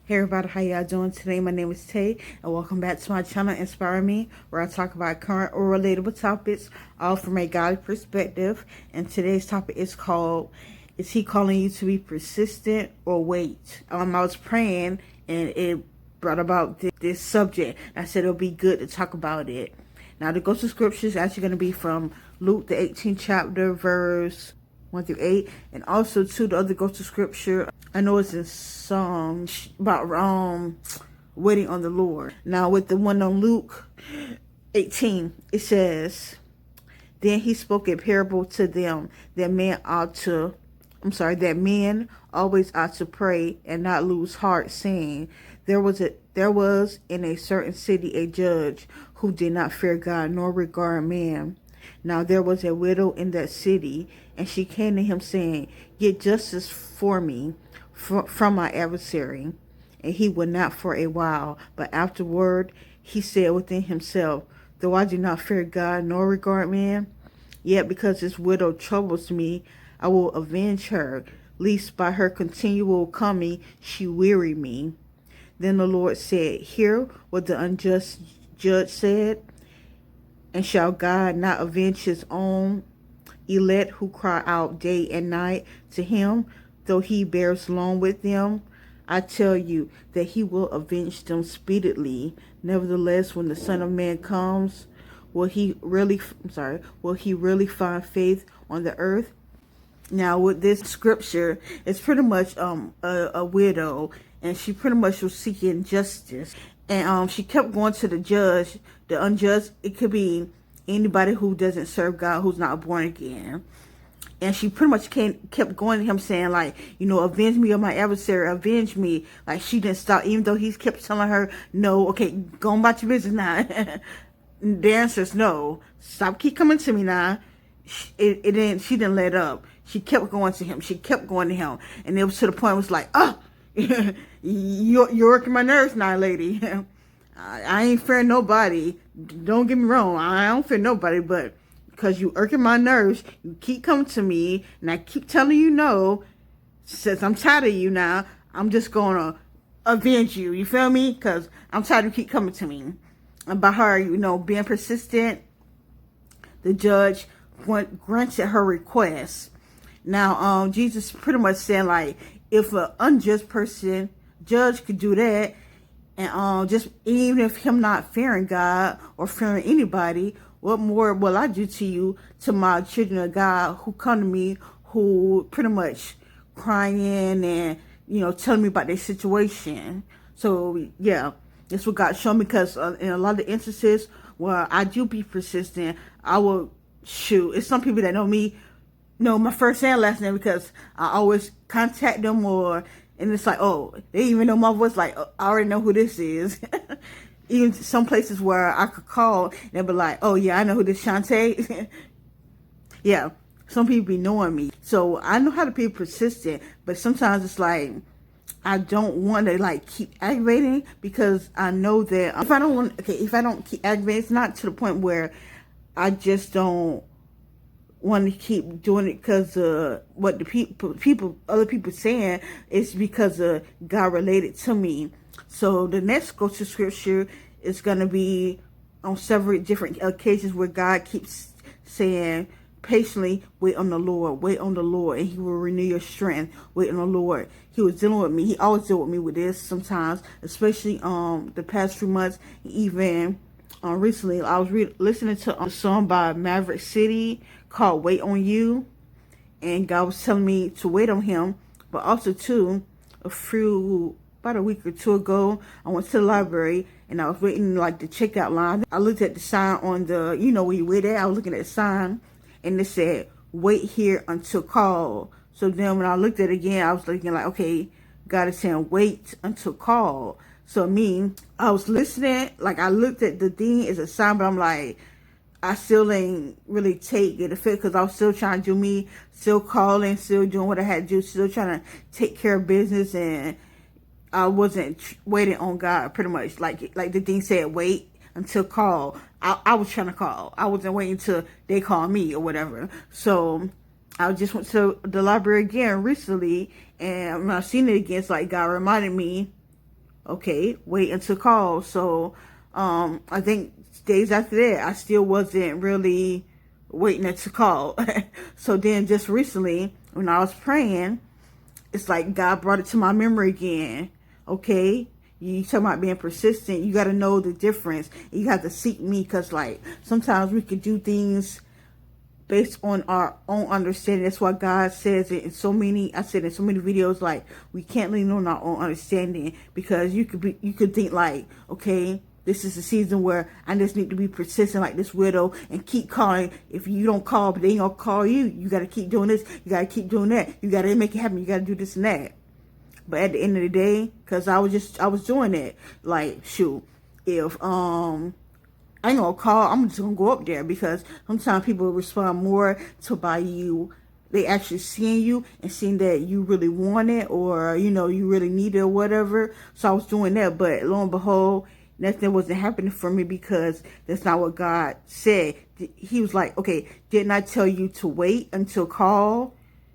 Hey everybody, how y'all doing today? My name is Tay, and welcome back to my channel, Inspire Me, where I talk about current or relatable topics, all from a godly perspective. And today's topic is called, is he calling you to be persistent or wait? I was praying, and it brought about this subject. I said it'll be good to talk about it. Now, the go-to scriptures actually going to be from Luke, the 18th chapter, verse 1 through 8, and also the other go-to scripture. I know it's in Psalms about waiting on the Lord. Now, with the one on Luke 18, it says, "Then he spoke a parable to them that men always ought to pray and not lose heart, saying, there was in a certain city a judge who did not fear God nor regard man. Now there was a widow in that city, and she came to him, saying, get justice for me from my adversary. And he would not for a while. But afterward he said within himself, though I do not fear God nor regard man, yet because this widow troubles me, I will avenge her, lest by her continual coming she weary me. Then the Lord said, hear what the unjust judge said. And shall God not avenge his own elect who cry out day and night to him, though he bears long with them? I tell you that he will avenge them speedily. Nevertheless, when the Son of Man comes, will he really find faith on the earth?" Now, with this scripture, it's pretty much a widow, and she pretty much was seeking justice. And she kept going to the judge, the unjust. It could be anybody who doesn't serve God, who's not born again. And she pretty much kept going to him saying, like, avenge me of my adversary, avenge me. Like, she didn't stop, even though he kept telling her, no, okay, go on about your business now. The answer is no. Keep coming to me now. She didn't let up. She kept going to him. She kept going to him. And it was to the point, it was like, oh, you're working my nerves now, lady. I ain't fearing nobody. Don't get me wrong. I don't fear nobody, but because you irking my nerves, you keep coming to me, and I keep telling you no. Since I'm tired of you now, I'm just going to avenge you. You feel me? Because I'm tired of you keep coming to me. And by her, being persistent, the judge granted her request. Now, Jesus pretty much saying, like, if an unjust judge could do that, and just even if him not fearing God or fearing anybody, what more will I do to you, to my children of God who come to me, who pretty much crying and telling me about their situation? So yeah, that's what God showed me, because in a lot of instances where I do be persistent, I will it's some people that know me know my first and last name, because I always contact them, and it's like, oh, they even know my voice, like, oh, I already know who this is. Even some places where I could call, and they'll be like, oh yeah, I know who this Shantae. Yeah, some people be knowing me. So I know how to be persistent, but sometimes it's like, I don't want to like keep aggravating, because I know that if I don't keep aggravating, it's not to the point where I just don't want to keep doing it because what the other people saying is because God related to me. So the next go-to scripture is going to be on several different occasions where God keeps saying, patiently wait on the Lord, and he will renew your strength. Wait on the Lord. He was dealing with me. He always deal with me with this sometimes, especially the past few months. Even recently, I was listening to a song by Maverick City called Wait on You, and God was telling me to wait on him. But also too, about a week or two ago, I went to the library and I was waiting like the checkout line. I looked at the sign on the, where you wait at. I was looking at the sign, and it said, wait here until call. So then when I looked at it again, I was looking like, okay, God is saying wait until call. So I was listening, like I looked at the thing as a sign, but I'm like, I still ain't really take it effect, because I was still trying to do me, still calling, still doing what I had to do, still trying to take care of business, and I wasn't waiting on God, pretty much. Like the thing said, wait until call. I was trying to call. I wasn't waiting until they call me or whatever. So I just went to the library again recently, and when I seen it again, it's like God reminded me Okay, wait until call. So I think days after that, I still wasn't really waiting until call. So then just recently, when I was praying, it's like God brought it to my memory again. Okay, you talking about being persistent. You got to know the difference. You have to seek me, because like sometimes we could do things based on our own understanding. That's why God says it in so many, I said in so many videos, like we can't lean on our own understanding, because you could think like, okay, this is a season where I just need to be persistent like this widow and keep calling. If you don't call, but they ain't gonna call you, you got to keep doing this, you got to keep doing that, you got to make it happen, you got to do this and that. But at the end of the day, because I was doing it, like, shoot, if I ain't gonna call, I'm just gonna go up there, because sometimes people respond more to by you, they actually seeing you and seeing that you really want it, or you really need it or whatever. So I was doing that, but lo and behold, nothing wasn't happening for me, because that's not what God said. He was like, okay, didn't I tell you to wait until call?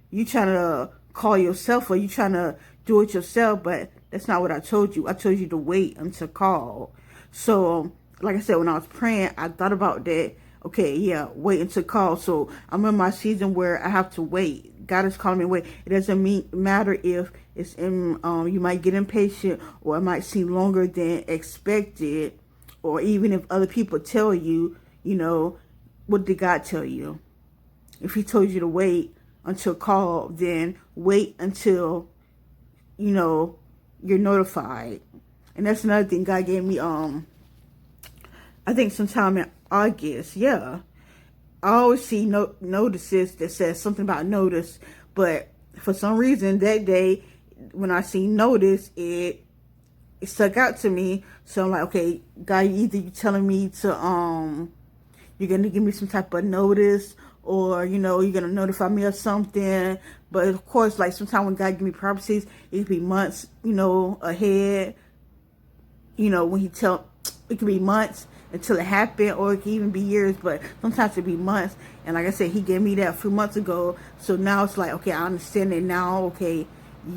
You trying to call yourself, or you trying to do it yourself? But that's not what I told you. I told you to wait until call. So like I said, when I was praying, I thought about that. Okay, yeah, wait until call. So I'm in my season where I have to wait. God is calling me wait. It doesn't matter if it's in, you might get impatient, or it might seem longer than expected, or even if other people tell you, what did God tell you? If he told you to wait until call, then wait until, you're notified. And that's another thing God gave me, I think sometime in August, yeah. I always see notices that says something about notice, but for some reason that day when I see notice, it stuck out to me. So I'm like, okay, God, either you telling me to you're gonna give me some type of notice, or you're gonna notify me of something. But of course, like sometimes when God give me prophecies, it could be months, ahead. When he it could be months until it happened, or it could even be years, but sometimes it be months. And like I said, he gave me that a few months ago. So now it's like, okay, I understand it now. Okay,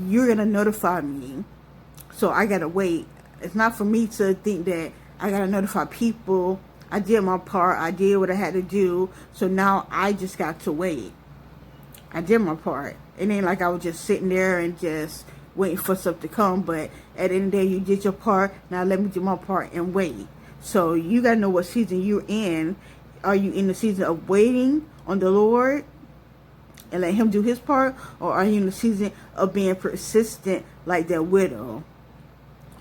you're gonna notify me, so I gotta wait. It's not for me to think that I gotta notify people. I did my part. I did what I had to do. So now I just got to wait. I did my part. It ain't like I was just sitting there and just waiting for stuff to come. But at the end of the day, you did your part. Now let me do my part and wait. So you got to know what season you're in. Are you in the season of waiting on the Lord and let him do his part? Or are you in the season of being persistent like that widow?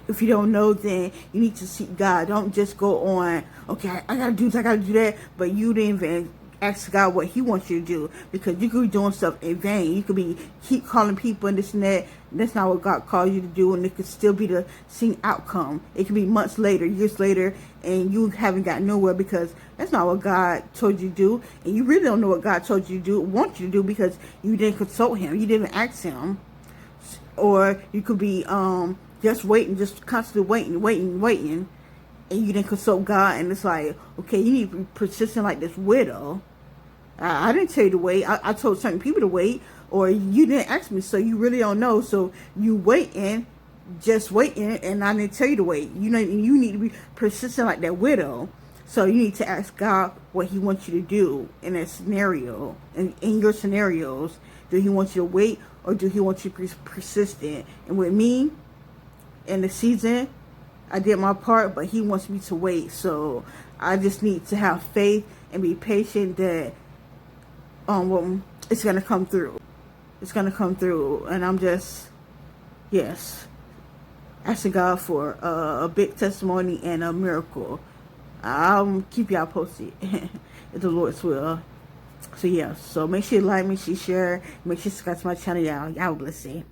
If you don't know, then you need to seek God. Don't just go on, okay, I got to do this, I got to do that. But you didn't even ask God what he wants you to do, because you could be doing stuff in vain. You could be keep calling people and this and that. That's not what God called you to do, and it could still be the same outcome. It could be months later, years later, and you haven't got nowhere, because that's not what God told you to do. And you really don't know what God told you to do, want you to do, because you didn't consult him. You didn't ask him. Or you could be just waiting, just constantly waiting, and you didn't consult God. And it's like, okay, you need to be persistent like this widow. I didn't tell you to wait. I told certain people to wait, or you didn't ask me, so you really don't know. So you just waiting, and I didn't tell you to wait. You need to be persistent like that widow. So you need to ask God what he wants you to do in that scenario, in your scenarios. Do he want you to wait, or do he want you to be persistent? And with me, in the season, I did my part, but he wants me to wait. So I just need to have faith and be patient that it's gonna come through. It's gonna come through, and I'm just, yes, asking God for a big testimony and a miracle. I'll keep y'all posted if the Lord's will. So yeah, so make sure you like, make sure you share, make sure you subscribe to my channel, y'all. Y'all bless you.